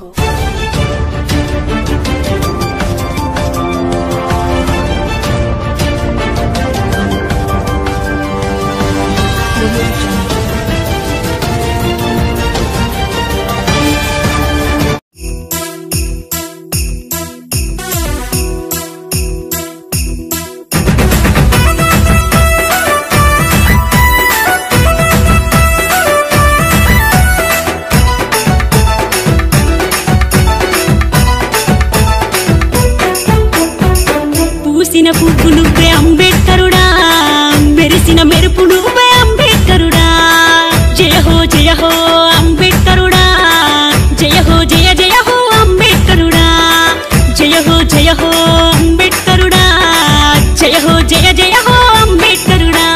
jungle. పువ్వు నువ్వే అంబేద్కరుడా, మెరిసిన మెరుపు నువ్వే అంబేద్కరుడా. జయ హో అంబేద్కరుడా, జయ హో అంబేద్కరుడా. జయ హో అంబేద్కరుడా, జయ హో అంబేద్కరుడా.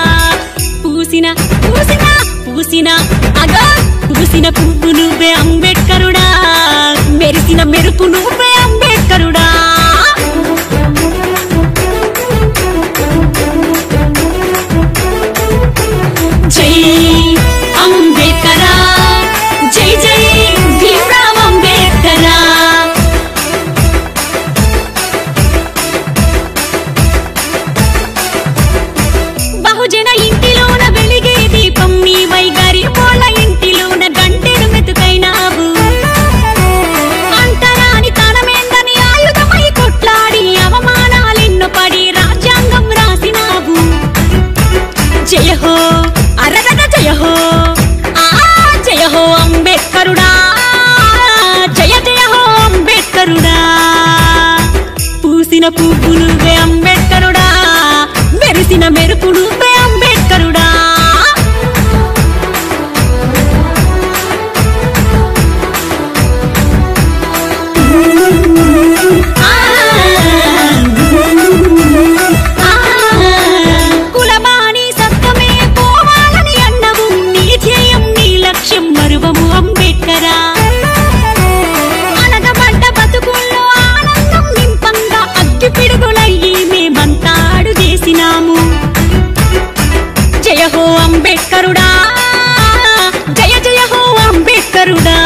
పూసిన పువ్వు నువ్వే అంబేద్కరుడా, మెరిసిన మెరుపు నువ్వే అంబేద్కరుడా. జై అంబేద్కరా, జై జై భీమ్రావ్ అంబేద్కరా. బహుజన ఇంటిలోన వెలిగే దీపం నీవై, గరీబోళ్ళ ఇంటిలోన గంటెడు మెతుకైనావు. అంతరాని తనమేందని ఆయుధమై కొట్లాడి అవమానాలెన్నో పడి రాజ్యాంగం రాసినావు. జయ హో జయ హో అంబేద్కరుడా, జయ హో అంబేద్కరుడా. పూసిన పువ్వు నువ్వే అంబేద్కరుడా, మెరిసిన మెరుపు నువ్వే అంబేద్కరుడా. అనగబడ్డ బతుకుల్లో ఆనందం నింపంగా అగ్గి పిడుగులయ్యి మేమంతా అడుగు చేసినాము. జయ హో అంబేద్కరుడా, జయ హో అంబేద్కరుడా.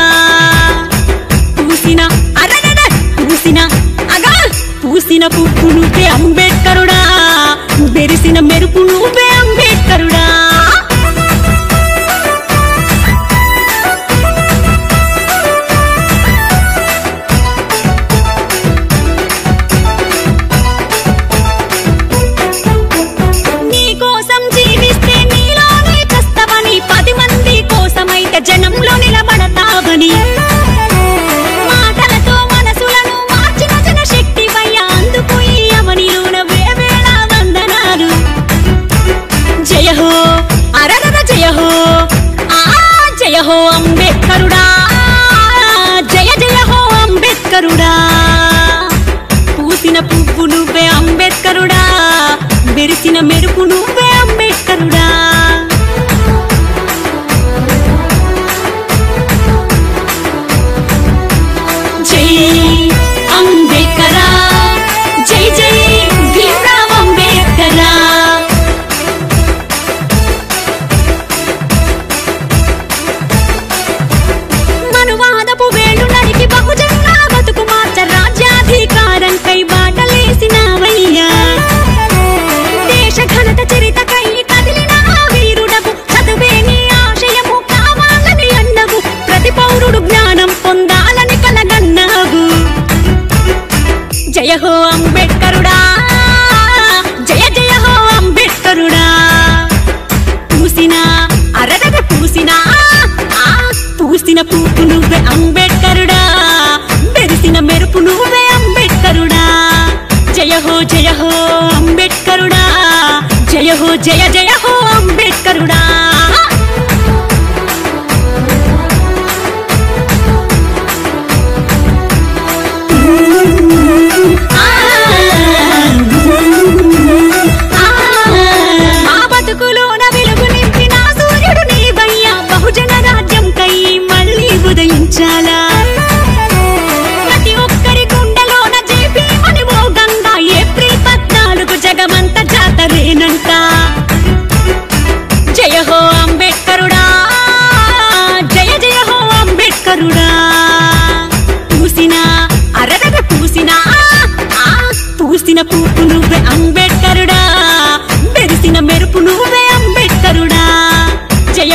పూసిన పువ్వు నువ్వే అంబేద్కరుడా, మెరిసిన మెరుపు నువ్వే అంబేద్కరుడా. జనంలో నిలబడతావని మాటలతో మనసులను మార్చిన జనశక్తి వయ్యా, అందుకు ఈ అవనిలోన వేవేళ వందనాలు. జయ హో జయ హో అంబేద్కరుడా, జయ హో అంబేద్కరుడా. పూసిన పువ్వు నువ్వే అంబేద్కరుడా, మెరిసిన మెరుపు నువ్వే అంబేద్కరుడా. జై అంబేద్కరా, జై జై భీమ్రావ్ అంబేద్కరా. మనువాదపు వేళ్ళు నరికి బహుజనుల బతుకు మార్చ రాజ్యాధికారంకై బాటలేసినావయ్యా. దేశ ఘనత చరితకై కదిలిన వీరుడవు, చదువే నీ ఆశయము కావాలని అన్నవు. ప్రతి పౌరుడు జ్ఞానం పొందాలని కలగన్నావు. జయ హో అంబేద్కరుడా, జయ హో అంబేద్కరుడా. పూసిన పువ్వు నువ్వే అంబేద్కరుడా, మెరిసిన మెరుపు నువ్వే అంబేద్కరుడా. జయ హో అంబేద్కరుడా, జయ హో అంబేద్కరుడా. మా బతుకులోన వెలుగు నింపిన సూర్యుడు నీవయ్యా, బహుజన రాజ్యం కై మళ్ళీ ఉదయించాలా.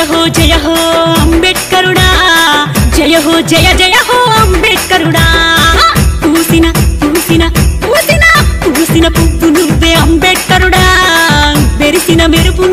జయ హో అంబేడ్కరుడా జయ హో జయ జయ హో అంబేడ్కరుడా పూసిన పూసిన పూసిన పూసిన పువ్వు నువ్వే అంబేడ్కరుడా వెరిసిన మెరుపు